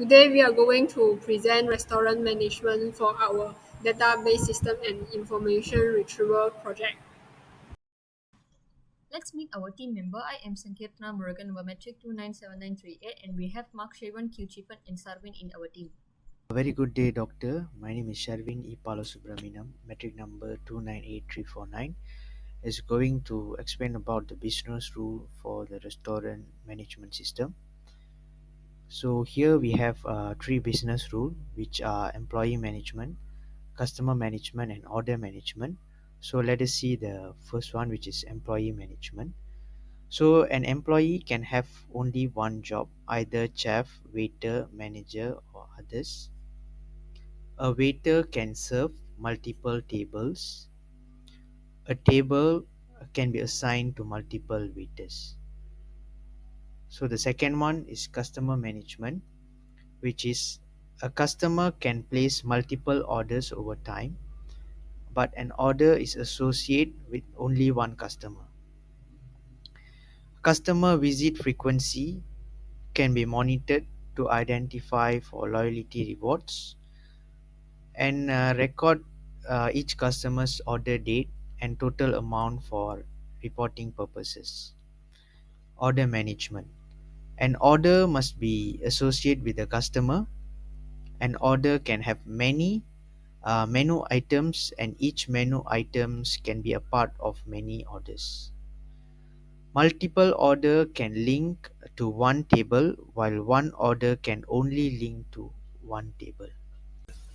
Today we are going to present restaurant management for our database system and information retrieval project. Let's meet our team member. I am Sankirtana Murugan, number metric 297938, and we have Mark Shavan, Q Chipan, and Sarvin in our team. A very good day, doctor. My name is Sharvin E. Subramaniam, metric number 298349, is going to explain about the business rule for the restaurant management system. So here we have three business rule, which are employee management, customer management, and order management. So let us see the first one, which is employee management. So an employee can have only one job, either chef, waiter, manager, or others. A waiter can serve multiple tables. A table can be assigned to multiple waiters. So the second one is customer management, which is a customer can place multiple orders over time, but an order is associated with only one customer. Customer visit frequency can be monitored to identify for loyalty rewards and record each customer's order date and total amount for reporting purposes. Order management. An order must be associated with the customer. An order can have many menu items, and each menu items can be a part of many orders. Multiple order can link to one table, while one order can only link to one table.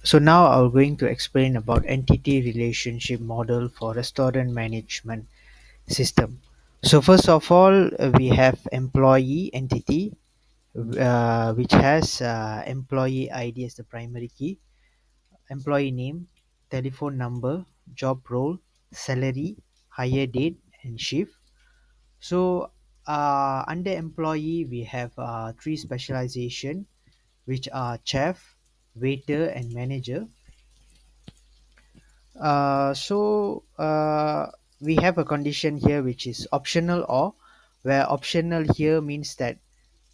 So now I'm going to explain about entity relationship model for restaurant management system. So first of all, we have employee entity, which has employee ID as the primary key, employee name, telephone number, job role, salary, hire date, and shift. So under employee, we have three specialization, which are chef, waiter, and manager. We have a condition here which is optional, or where optional here means that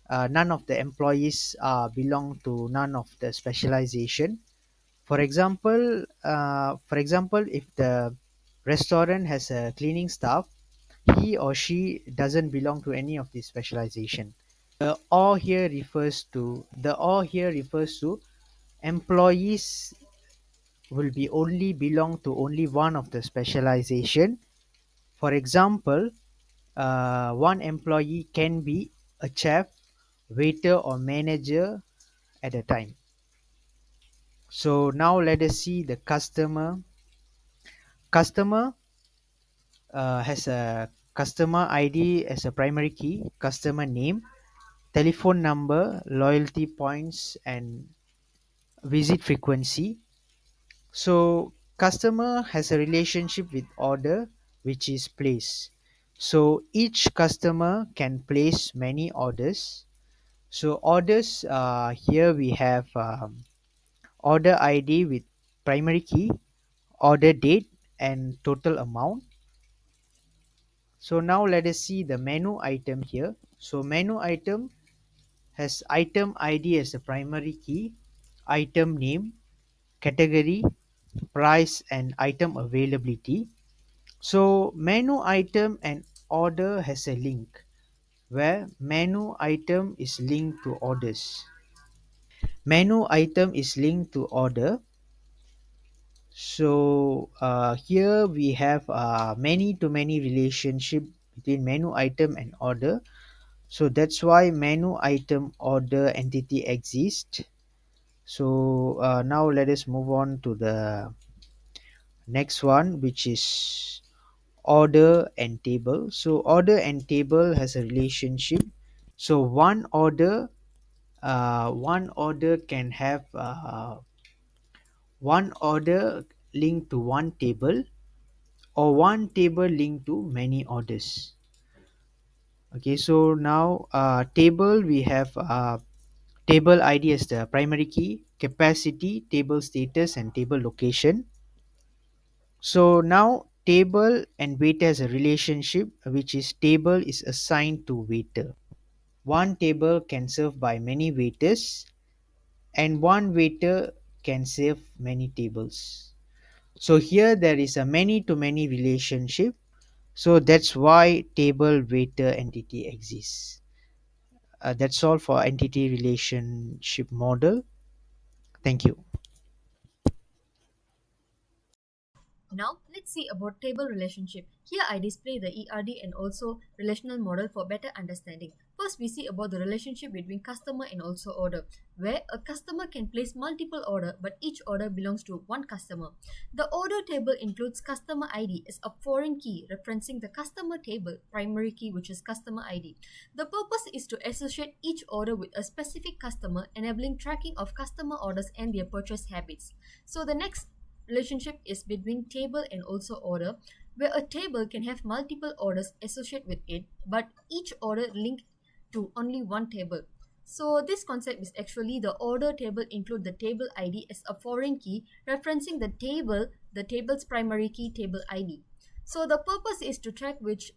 none of the employees belong to none of the specialization. For example, if the restaurant has a cleaning staff, he or she doesn't belong to any of these specialization. The or here refers to employees will be only belong to only one of the specialization. For example, one employee can be a chef, waiter, or manager at a time. So now let us see the customer. Customer has a customer ID as a primary key, customer name, telephone number, loyalty points, and visit frequency. So customer has a relationship with order, which is place. So each customer can place many orders. So orders, here we have order ID with primary key, order date, and total amount. So now let us see the menu item here. So menu item has item ID as the primary key, item name, category, price, and item availability. So menu item and order has a link, where menu item is linked to orders. Menu item is linked to order. So here we have many to many relationship between menu item and order. So that's why menu item order entity exists. So now let us move on to the next one, which is order and table. So order and table has a relationship. So one order can have one order linked to one table, or one table linked to many orders. Okay, so now table, we have table ID as the primary key, capacity, table status, and table location. So now table and waiter has a relationship, which is table is assigned to waiter. One table can serve by many waiters. and one waiter can serve many tables. So here there is a many to many relationship. So that's why table waiter entity exists. That's all for entity relationship model. Thank you. Now let's see about table relationship. Here I display the ERD and also relational model for better understanding. First we see about the relationship between customer and also order, where a customer can place multiple order but each order belongs to one customer. The order table includes customer ID as a foreign key referencing the customer table primary key, which is customer ID. The purpose is to associate each order with a specific customer, enabling tracking of customer orders and their purchase habits. So the next relationship is between table and also order, where a table can have multiple orders associated with it but each order linked to only one table. So this concept is actually the order table include the table ID as a foreign key referencing the table's primary key table ID. So the purpose is to track which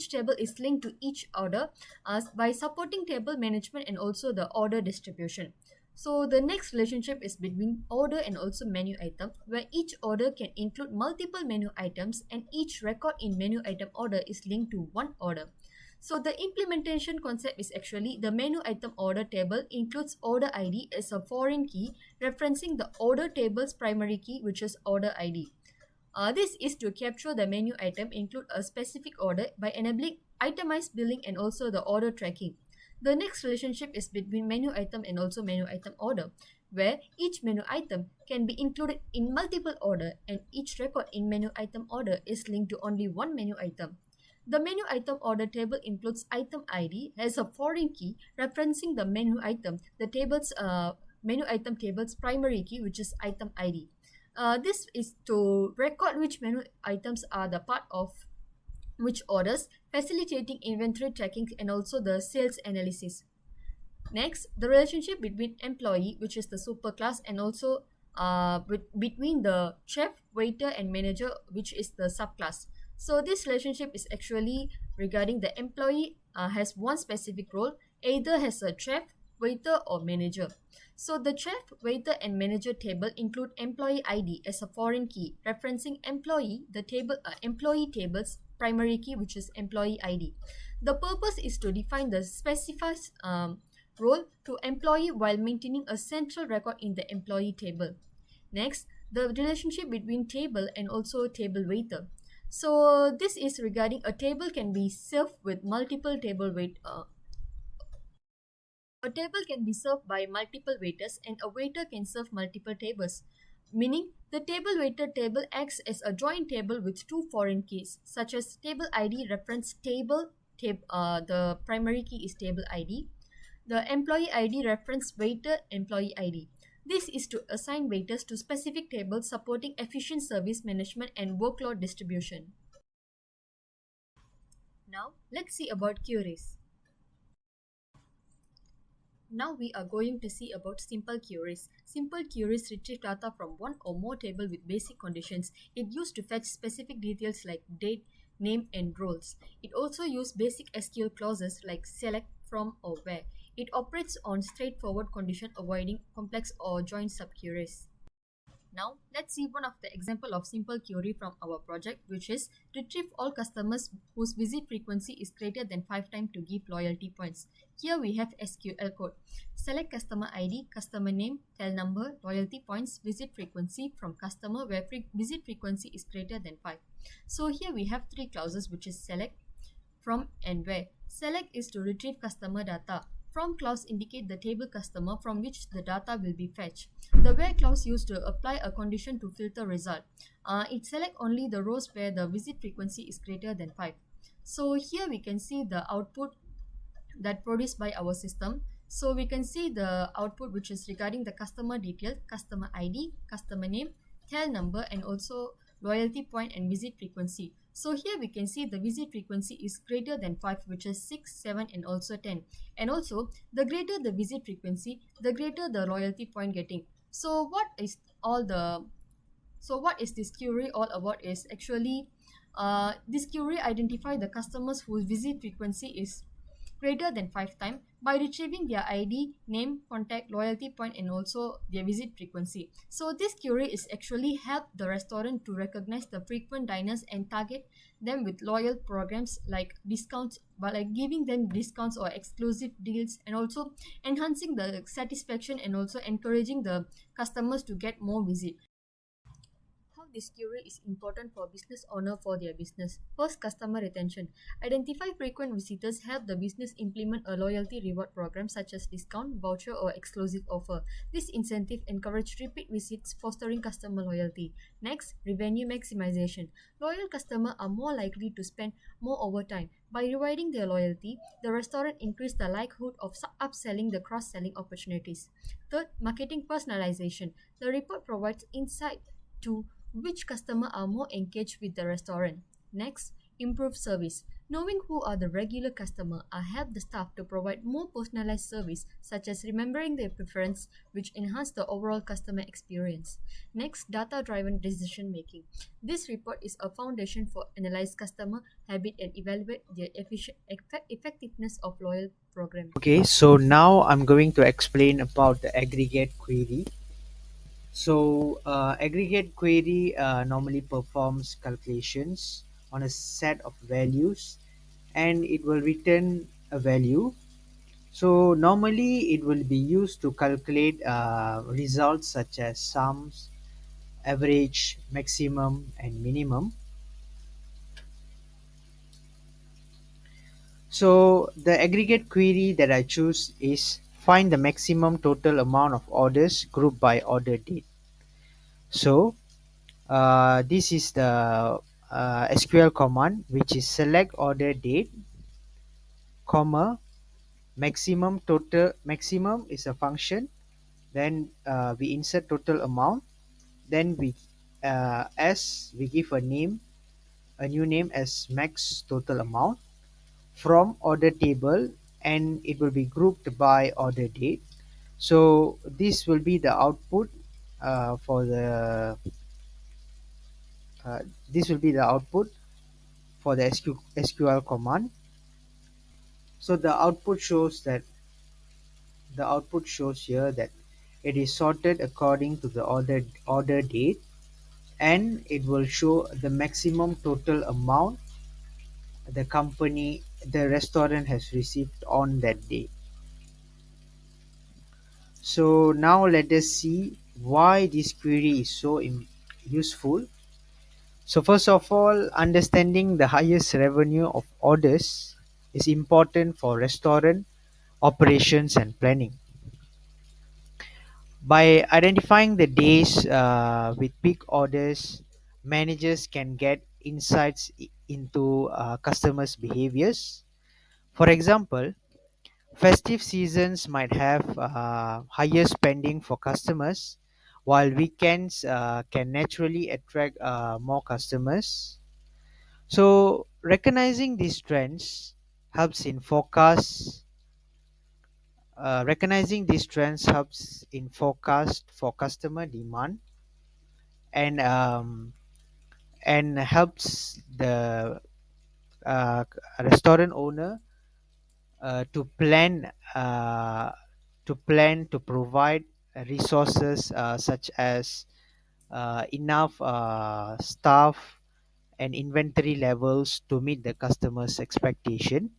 table is linked to each order by supporting table management and also the order distribution. So the next relationship is between order and also menu item, where each order can include multiple menu items and each record in menu item order is linked to one order. So the implementation concept is actually the menu item order table includes order ID as a foreign key referencing the order table's primary key, which is order ID. This is to capture the menu item include a specific order by enabling itemized billing and also the order tracking. The next relationship is between menu item and also menu item order, where each menu item can be included in multiple order and each record in menu item order is linked to only one menu item. The menu item order table includes item ID as a foreign key referencing the menu item table's primary key, which is item ID. This is to record which menu items are the part of which orders, facilitating inventory tracking and also the sales analysis. Next, the relationship between employee, which is the superclass, and also between the chef, waiter, and manager, which is the subclass. So this relationship is actually regarding the employee has one specific role, either has a chef, waiter, or manager. So the chef, waiter, and manager table include employee ID as a foreign key, referencing employee table's primary key, which is employee ID. The purpose is to define the specified role to employee while maintaining a central record in the employee table. Next, the relationship between table and also table waiter. So this is regarding a table can be served with multiple table wait. A table can be served by multiple waiters and a waiter can serve multiple tables, meaning the table waiter table acts as a joint table with two foreign keys, such as table ID reference the primary key is table ID, the employee ID reference waiter employee ID. This is to assign waiters to specific tables supporting efficient service management and workload distribution. Now, let's see about queries. Now we are going to see about simple queries. Simple queries retrieve data from one or more table with basic conditions. It used to fetch specific details like date, name, and roles. It also uses basic SQL clauses like select, from, or where. It operates on straightforward condition, avoiding complex or joint subqueries. Now, let's see one of the example of simple query from our project, which is retrieve all customers whose visit frequency is greater than 5 times to give loyalty points. Here we have SQL code. Select customer ID, customer name, tel number, loyalty points, visit frequency from customer where visit frequency is greater than 5. So here we have three clauses, which is select, from, and where. Select is to retrieve customer data. From clause indicate the table customer from which the data will be fetched. The where clause used to apply a condition to filter result. It select only the rows where the visit frequency is greater than 5. So here we can see the output that produced by our system. So we can see the output which is regarding the customer details, customer ID, customer name, tel number, and also loyalty point and visit frequency. So here we can see the visit frequency is greater than 5, which is 6, 7, and also 10. And also, the greater the visit frequency, the greater the loyalty point getting. So what is this query all about is actually this query identify the customers whose visit frequency is greater than 5 times by retrieving their ID, name, contact, loyalty point, and also their visit frequency. So this query is actually help the restaurant to recognize the frequent diners and target them with loyal programs like discounts, but like giving them discounts or exclusive deals, and also enhancing the satisfaction and also encouraging the customers to get more visit. How this query is important for business owner for their business. First, customer retention. Identify frequent visitors help the business implement a loyalty reward program such as discount, voucher, or exclusive offer. This incentive encourage repeat visits, fostering customer loyalty. Next, revenue maximization. Loyal customers are more likely to spend more over time. By rewarding their loyalty, the restaurant increase the likelihood of upselling the cross-selling opportunities. Third, marketing personalization. The report provides insight to which customers are more engaged with the restaurant. Next, improve service. Knowing who are the regular customers help the staff to provide more personalized service, such as remembering their preference, which enhance the overall customer experience. Next, data-driven decision making. This report is a foundation for analyze customer habit and evaluate the effectiveness of loyal program. Okay, so now I'm going to explain about the aggregate query. So, aggregate query normally performs calculations on a set of values and it will return a value. So, normally it will be used to calculate results such as sums, average, maximum, and minimum. So, the aggregate query that I choose is find the maximum total amount of orders grouped by order date. So, this is the SQL command, which is select order date, comma, maximum is a function. Then we insert total amount. Then we give a new name as max total amount from order table, and it will be grouped by order date. So this will be the output for the uh, this will be the output for the SQL command. So the output shows here that it is sorted according to the order date, and it will show the maximum total amount the restaurant has received on that day. So now let us see why this query is so useful. So first of all, understanding the highest revenue of orders is important for restaurant operations and planning. By identifying the days with peak orders, managers can get insights into customers' behaviors. For example, festive seasons might have higher spending for customers, while weekends can naturally attract more customers. So, recognizing these trends helps in forecast. Recognizing these trends helps in forecast for customer demand and helps the uh, restaurant owner to plan to provide resources such as enough staff and inventory levels to meet the customer's expectation.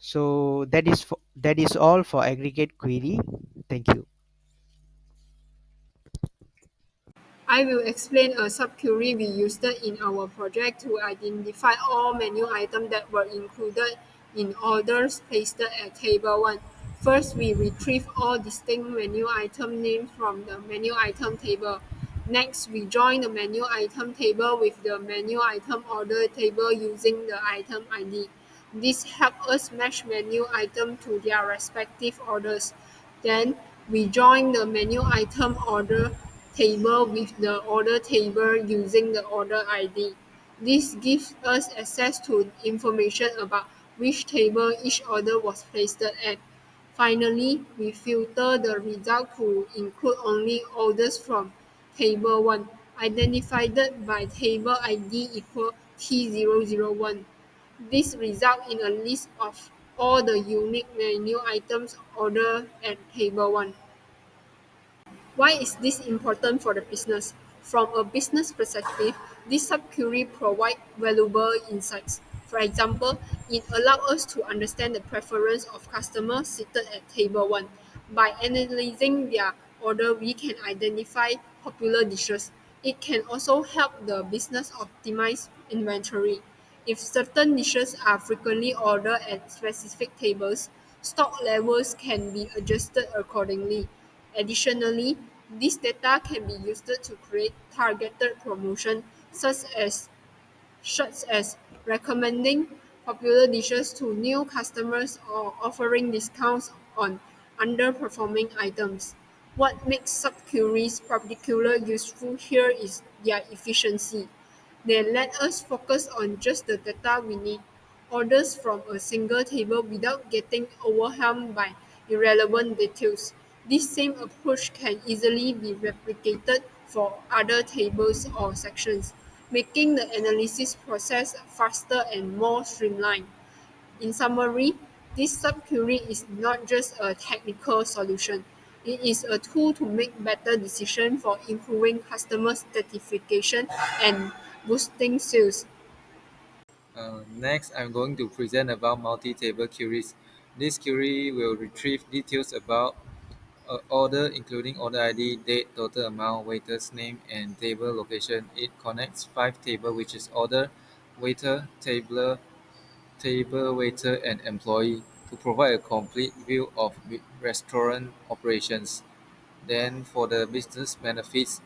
So that is all for aggregate query. Thank you. I will explain a subquery we used in our project to identify all menu items that were included in orders placed at table 1. First, we retrieve all distinct menu item names from the menu item table. Next, we join the menu item table with the menu item order table using the item ID. This helps us match menu items to their respective orders. Then we join the menu item order table with the order table using the order ID. This gives us access to information about which table each order was placed at. Finally, we filter the result to include only orders from table 1, identified by table ID equal T001. This results in a list of all the unique menu items ordered at table 1. Why is this important for the business? From a business perspective, this sub-query provides valuable insights. For example, it allows us to understand the preference of customers seated at table 1. By analyzing their order, we can identify popular dishes. It can also help the business optimize inventory. If certain dishes are frequently ordered at specific tables, stock levels can be adjusted accordingly. Additionally, this data can be used to create targeted promotion such as recommending popular dishes to new customers or offering discounts on underperforming items. What makes subqueries particularly useful here is their efficiency. They let us focus on just the data we need, orders from a single table without getting overwhelmed by irrelevant details. This same approach can easily be replicated for other tables or sections, making the analysis process faster and more streamlined. In summary, this subquery is not just a technical solution. It is a tool to make better decisions for improving customer satisfaction and boosting sales. Next, I'm going to present about multi-table queries. This query will retrieve details about order, including order ID, date, total amount, waiter's name, and table location. It connects five tables, which is order, waiter, table, waiter, and employee, to provide a complete view of restaurant operations. Then, for the business benefits,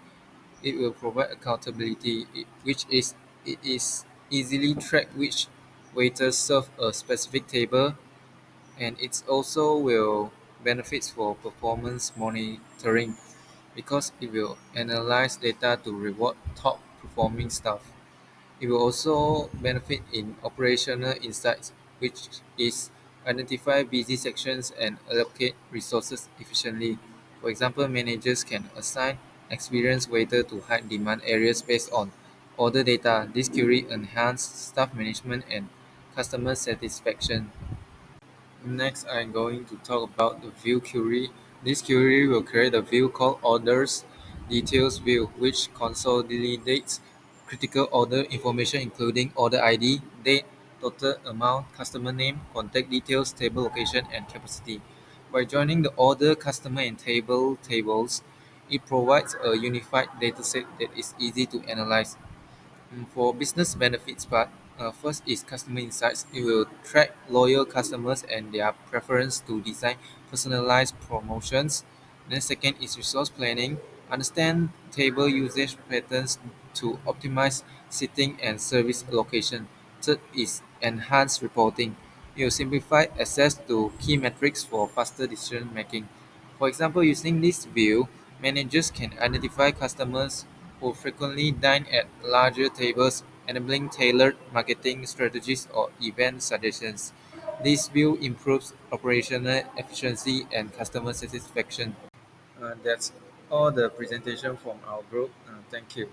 it will provide accountability, which is it is easily track which waiters serve a specific table, and it also will benefits for performance monitoring because it will analyze data to reward top performing staff. It will also benefit in operational insights, which is identify busy sections and allocate resources efficiently. For example, managers can assign experienced waiter to high demand areas based on order data. This query enhance staff management and customer satisfaction. Next, I'm going to talk about the view query. This query will create a view called orders details view, which consolidates critical order information including order ID, date, total amount, customer name, contact details, table location, and capacity. By joining the order, customer, and table tables, it provides a unified dataset that is easy to analyze. For business benefits part, first is customer insights. It will track loyal customers and their preference to design personalized promotions. Then second is resource planning. Understand table usage patterns to optimize seating and service allocation. Third is enhanced reporting. It will simplify access to key metrics for faster decision making. For example, using this view, managers can identify customers who frequently dine at larger tables, enabling tailored marketing strategies or event suggestions. This view improves operational efficiency and customer satisfaction. That's all the presentation from our group. Thank you.